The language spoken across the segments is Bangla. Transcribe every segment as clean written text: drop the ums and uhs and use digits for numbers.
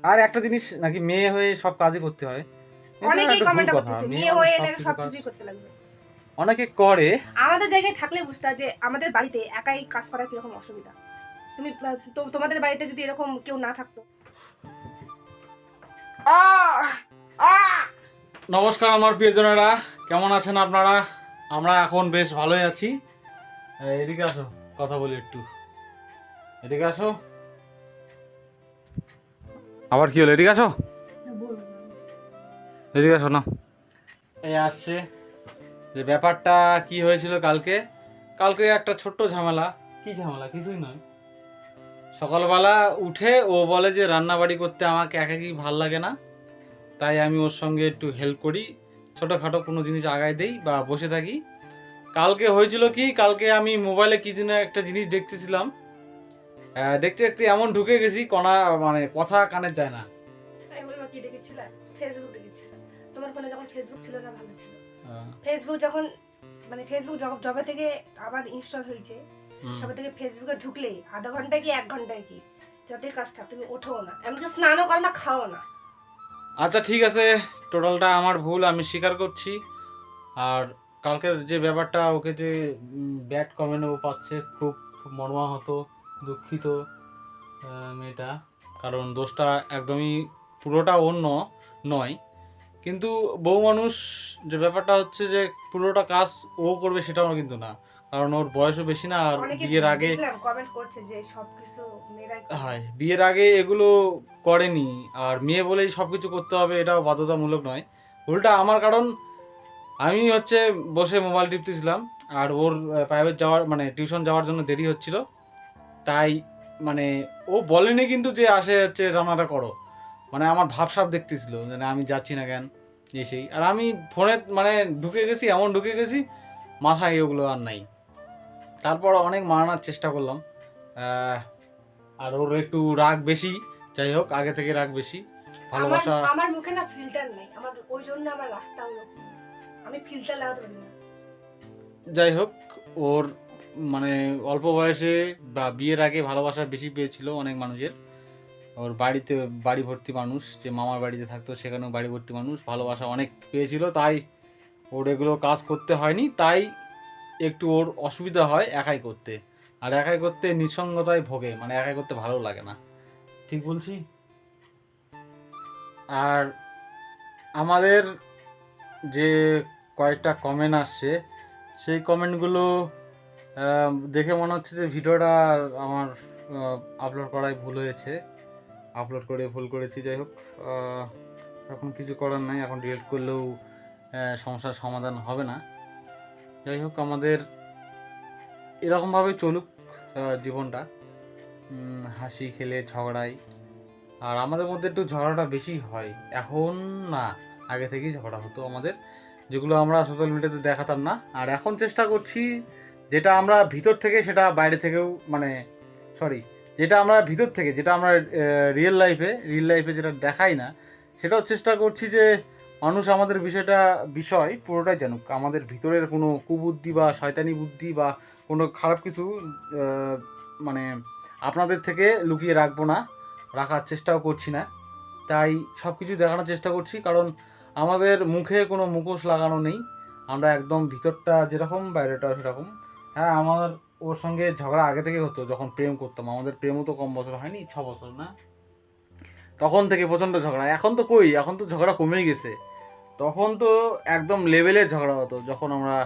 আর একটা জিনিস নাকি মেয়ে হয়ে সব কাজই করতে হয়, অনেকেই কমেন্ট করতেছে মেয়ে হয়ে নাকি সব কিছুই করতে লাগবে। অনেকে করে। আমাদের জায়গায় থাকলে বুঝতা যে আমাদের বাড়িতে একাই কাজ করা কিরকম অসুবিধা। তুমি তোমাদের বাড়িতে যদি এরকম কেউ না থাকতো। নমস্কার আমার প্রিয়জনেরা, কেমন আছেন আপনারা? আমরা এখন বেশ ভালোই আছি। এদিকে আসো, কথা বলি একটু। এদিকে আসো। আবার কি হলো? এদিকে আসো, এদিকে আসো না। এই আসছে যে ব্যাপারটা কি হয়েছিল কালকে। কালকে একটা ছোট্ট ঝামেলা। কি ঝামেলা? কিছুই নয়। সকালবেলা উঠে ও বলে যে রান্না বাড়ি করতে আমাকে একাকী ভাল লাগে না, তাই আমি ওর সঙ্গে একটু হেল্প করি, ছোটোখাটো কোনো জিনিস আগায় দেই বা বসে থাকি। কালকে হয়েছিল কি, কালকে আমি মোবাইলে কি যেন একটা জিনিস দেখতেছিলাম, দেখতে দেখতে এমন ঢুকে গেছি কণা, মানে কথা কানে যায় না। আমি বললাম কি দেখেছিলা? ফেসবুক দেখেছিলা? তোমার ফোনে যখন ফেসবুক ছিল না ভালো ছিল। ফেসবুক যখন মানে ফেসবুক জবে থেকে আবার ইনস্টল হয়েছে, সবে থেকে ফেসবুকে ঢুকলে আধা ঘন্টায় কি 1 ঘন্টায় কি যাতে কাজ থাক তুমি ওঠো না, এমনকি স্নানও করো না, খাও না। আচ্ছা ঠিক আছে, টোটালটা আমার ভুল, আমি স্বীকার করছি। আর কালকের যে ব্যাপারটা, ওকে যে ব্যাড কমেন্ট ও পাচ্ছে, খুব খুব মর্মাহত, দুঃখিত মেয়েটা। কারণ দোষটা একদমই পুরোটা ওর নয়, কিন্তু বউ মানুষ, যে ব্যাপারটা হচ্ছে যে পুরোটা কাজ ও করবে সেটাও কিন্তু না, কারণ ওর বয়সও বেশি না। আর বিয়ের আগে কমেন্ট করছে যে সবকিছু মেয়েরাই করে। হয়, বিয়ের আগে এগুলো করেনি, আর মেয়ে বলেই সব কিছু করতে হবে এটাও বাধ্যতামূলক নয়। উল্টা আমার, কারণ আমি হচ্ছে বসে মোবাইল টিপতেছিলাম, আর ওর প্রাইভেট যাওয়ার মানে টিউশন যাওয়ার জন্য দেরি হচ্ছিল, তাই মানে ও বলেনি কিন্তু যে আসে হচ্ছে রান্নাটা করো, মানে আমার ভাবসাব দেখতেছিল যে না, আমি যাচ্ছি না কেন এসেই। আর আমি ফোনে মানে ঢুকে গেছি, এমন ঢুকে গেছি মাথায় ওগুলো আর নাই। তারপর অনেক মানানোর চেষ্টা করলাম, আর ওর একটু রাগ বেশি। যাই হোক, আগে থেকে রাগ বেশি, ভালোবাসা। আমার মুখে না ফিল্টার নেই, আমার ওই জন্য আমার রাগটাও আমি ফিল্টার লাগাতে পারি না। যাই হোক, ওর মানে অল্প বয়সে বা বিয়ের আগে ভালোবাসা বেশি পেয়েছিল অনেক মানুষের। ওর বাড়িতে বাড়ি ভর্তি মানুষ, যে মামার বাড়িতে থাকতো সেখানেও বাড়ি ভর্তি মানুষ, ভালোবাসা অনেক পেয়েছিল, তাই ওর এগুলো কাজ করতে হয়নি। তাই একটু ওর অসুবিধা হয় একাই করতে, আর একাই করতে নিঃসঙ্গতায় ভোগে, মানে একাই করতে ভালো লাগে না। ঠিক বলছি? আর আমাদের যে কয়েকটা কমেন্ট আসছে, সেই কমেন্টগুলো দেখে মনে হচ্ছে যে ভিডিওটা আমার আপলোড করায় ভুল হয়েছে, আপলোড করে ভুল করেছি। যাই হোক, এখন কিছু করার নাই, এখন ডিলিট করলেও সমস্যার সমাধান হবে না। যাই হোক, আমাদের এরকমভাবে চলুক জীবনটা, হাসি খেলে ঝগড়াই। আর আমাদের মধ্যে একটু ঝগড়াটা বেশি হয় এখন, না আগে থেকেই ঝগড়া হতো আমাদের, যেগুলো আমরা সোশ্যাল মিডিয়াতে দেখাতাম না। আর এখন চেষ্টা করছি যেটা আমরা ভিতর থেকে সেটা বাইরে থেকেও, মানে সরি, যেটা আমরা ভিতর থেকে, যেটা আমরা রিয়েল লাইফে যেটা দেখাই না, সেটাও চেষ্টা করছি যে মানুষ আমাদের বিষয় পুরোটাই জানুক। আমাদের ভিতরের কোনো কুবুদ্ধি বা শয়তানি বুদ্ধি বা কোনো খারাপ কিছু মানে আপনাদের থেকে লুকিয়ে রাখবো না, রাখার চেষ্টাও করছি না। তাই সব কিছু দেখানোর চেষ্টা করছি, কারণ আমাদের মুখে কোনো মুখোশ লাগানো নেই, আমরা একদম ভিতরটা যেরকম বাইরেটা সেরকম। হ্যাঁ, আমার ওর সঙ্গে ঝগড়া আগে থেকে হতো, যখন প্রেম করতাম। আমাদের প্রেমও তো কম বছর হয়নি, 6 বছর না, তখন থেকে প্রচণ্ড ঝগড়া। এখন তো কই, এখন তো ঝগড়া কমেই গেছে। তখন তো একদম লেভেলের ঝগড়া হতো যখন আমরা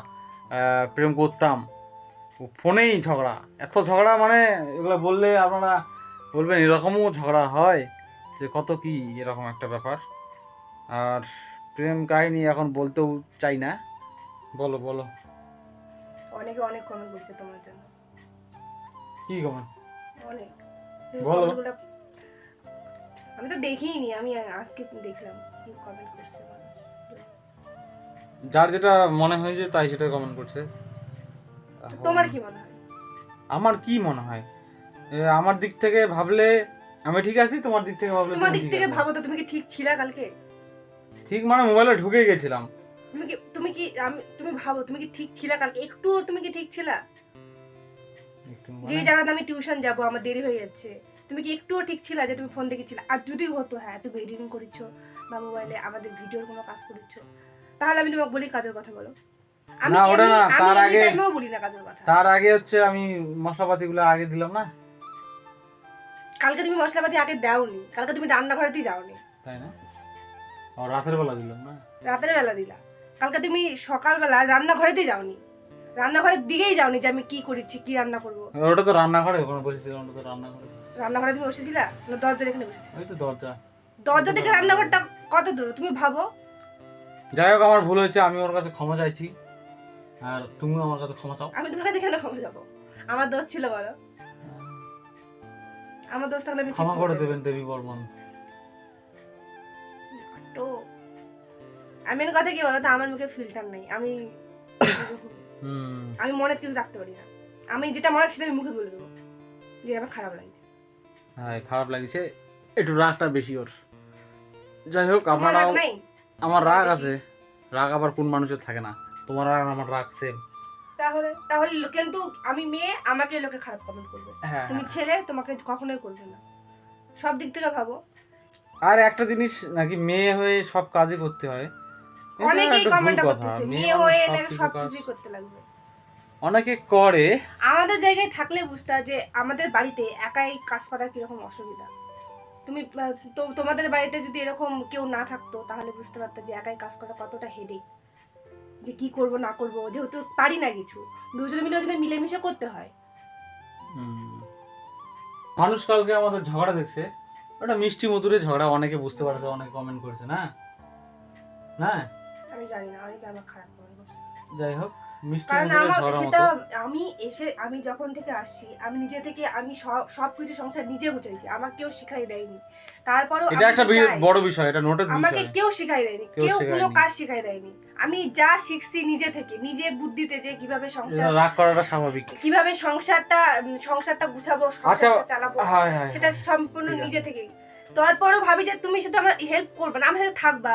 প্রেম করতাম, ফোনেই ঝগড়া, এত ঝগড়া, মানে এগুলো বললে আপনারা বলবেন এরকমও ঝগড়া হয়, যে কত কি এরকম একটা ব্যাপার। আর প্রেম কাহিনী এখন বলতেও চাই না। বলো বলো। অনেকে অনেক কমেন্ট করছে তোমার জন্য। কি কমেন্ট? অনেক বলো। আমি তো দেখিনি, আমি আজকে দেখলাম কি কমেন্ট করছে। যার যেটা মনে হয়েছে তাই সেটা কমেন্ট করছে। তোমার কি মনে হয়? আমার কি মনে হয়, আমার দিক থেকে ভাবলে আমি ঠিক আছি, তোমার দিক থেকে ভাবলে তোমার দিক থেকে ভাবো তো, তুমি কি ঠিক ছিলা কালকে? ঠিক মানে মোবাইলে ঢুকে গেছিলাম। তুমি ভাবো তুমি কি ঠিক ছিলা কালকে? একটু তুমি কি ঠিক ছিলা? যে মানে জায়গাতে আমি টিউশন যাব, আমার দেরি হয়ে যাচ্ছে, তুমি কি একটুও ঠিক ছিল যে তুমি ফোন দেখেছিলে? আর যদি হতো হ্যাঁ তুমি এডিটিং করেছো বা মোবাইলে আমাদের ভিডিওর কোনো কাজ করেছো, তাহলে আমি তোমাকে বলি কাজের কথা বলো। আমি না ওটা না, তার আমি আগে টাইমেও বলি না কাজের কথা। তার আগে হচ্ছে আমি মশলাপাতিগুলো আগে দিলাম না। কালকে তুমি মশলাপাতি আগে দাওনি, কালকে তুমি রান্নাঘরেতেই যাওনি, তাই না? আর রাতের বেলা দিলাম না, রাতের বেলা দিলা। কালকে তুমি সকালবেলা রান্নাঘরেতেই যাওনি, রান্নাঘরের দিকেই যাওনি যে আমি কি করেছি, কি রান্না করবো। ওটা তো রান্নাঘরে ওখানে বসেছিলাম, ওটা তো রান্নাঘরে। রান্নাঘরে তুমি বসেছিলা না দরজার এখানে বসেছিলা? ওই তো দরজা। দরজা থেকে রান্নাঘরটা কত দূর তুমি ভাবো। যাই হোক, আমার ভুল হয়েছে, আমি ওর কাছে ক্ষমা চাইছি, আর তুমিও আমার কাছে ক্ষমা চাও। আমি তোমার কাছে কেন ক্ষমা যাবো? আমার দোষ ছিল বলো? আমার দোষ থাকলে আমি ক্ষমা করে দেবেন দেবী বর্মন। তো আমি এর কথা কি বলতো, আমার মুখে ফিল্টার নেই, আমি আমি মনে কিছু রাখতে পারি না, আমি যেটা মনে সেটা আমি মুখে বলে দেবো যে আমার খারাপ লাগে। হ্যাঁ খারাপ লাগছে, একটু রাগটা বেশি ওর। যাই হোক, আমার আপনারাও, রাগ নাই, আমার রাগ আছে, রাগ আবার কোন মানুষের থাকে না, তোমার রাগ আর আমার রাগ সেম। তাহলে তাহলে কিন্তু আমি মেয়ে, আমাকে লোকে খারাপ কমেন্ট করবে, হ্যাঁ, তুমি ছেলে তোমাকে কখনোই করবে না। সব দিক থেকে ভাবো। আর একটা জিনিস নাকি মেয়ে হয়ে সব কাজই করতে হয়, এটা অনেকেই একটা ভুল কমেন্টটা কথা। করতেছে মেয়ে মেয়ে মানুষ হয়ে সব নাকি কিছু সব কাজ কিছুই করতে লাগবে। অনেকে করে। আমাদের জায়গায় থাকলে বুঝতে হয় যে আমাদের বাড়িতে একাই কাজ করা কিরকম অসুবিধা। তুমি তোমাদের বাড়িতে যদি এরকম কেউ না থাকতো তাহলে বুঝতে পারতে যে একাই কাজ করা কতটা হেডেক, যে কি করব না করব, যেহেতু পারি না কিছু, দুজনে মিলেমিশে করতে হয়। মানুষ কালকে আমাদের ঝগড়া দেখছে, ওটা মিষ্টি মধুরে ঝগড়া, অনেকে বুঝতে পারছে, অনেকে কমেন্ট করেছে না, না আমি জানি না, অনেকে আমার খারাপ কমেন্ট করছে। যাই হোক, মিষ্টি কারণ মধুরে আমার ঝগড়া সেটা মতো। আমি যখন থেকে আসছি আমি নিজে থেকে আমি সবকিছু সংসার নিজে গুছাইছি, আমাকে কেউ শিখাই দেয়নি। তারপরও এটা একটা বড় বিষয়, এটা নোটের আমাকে বিষয়। কেউ শিখাই দেয়নি, কেউ কোনো কাজ শিখাই দেয়নি। আমি যা শিখছি নিজে থেকে, নিজে বুদ্ধিতে, যে কিভাবে সংসার, রাগ করাটা স্বাভাবিক, কিভাবে সংসারটা গুছাবো, সংসারটা চালাবো, সেটা সম্পূর্ণ নিজে থেকেই। তারপরও ভাবি যে তুমি শুধু আমার হেল্প করবে না, আমার সাথে থাকবা।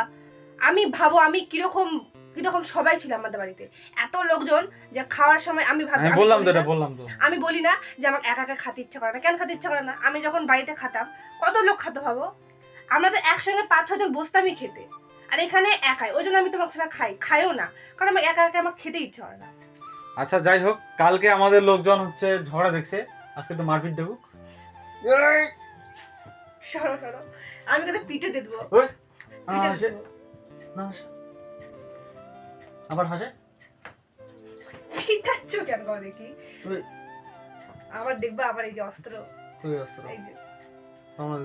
আমি ভাবো আমি কিরকম কিরকম সবাই ছিল আমাদের বাড়িতে, এত লোকজন, যে খাওয়ার সময় আমি ভাবি, বললাম তো আমি বলি না যে আমার একা একা খেতে ইচ্ছা করে না, কেন খেতে ইচ্ছা করে না? আমি যখন বাড়িতে খেতাম কত লোক খাতো ভাবো, আমরা তো একসঙ্গে 5-6 জন বসতামই খেতে, আর এখানে একাই, ওই জন্য আমি তোমার ছাড়া খাইও না, কারণ আমার একা একা আমার খেতে ইচ্ছা হয় না। আচ্ছা যাই হোক, কালকে আমাদের লোকজন হচ্ছে ঝগড়া দেখছে, আজকে একটু মারপিট দেখুক। সরো আমি কিন্তু পিঠে দিয়ে দেবো, আবার হাসে, পিঠাচ্ছ কেন গো দেখি, আবার দেখবা আমার এই যে অস্ত্র, এই যে আমরা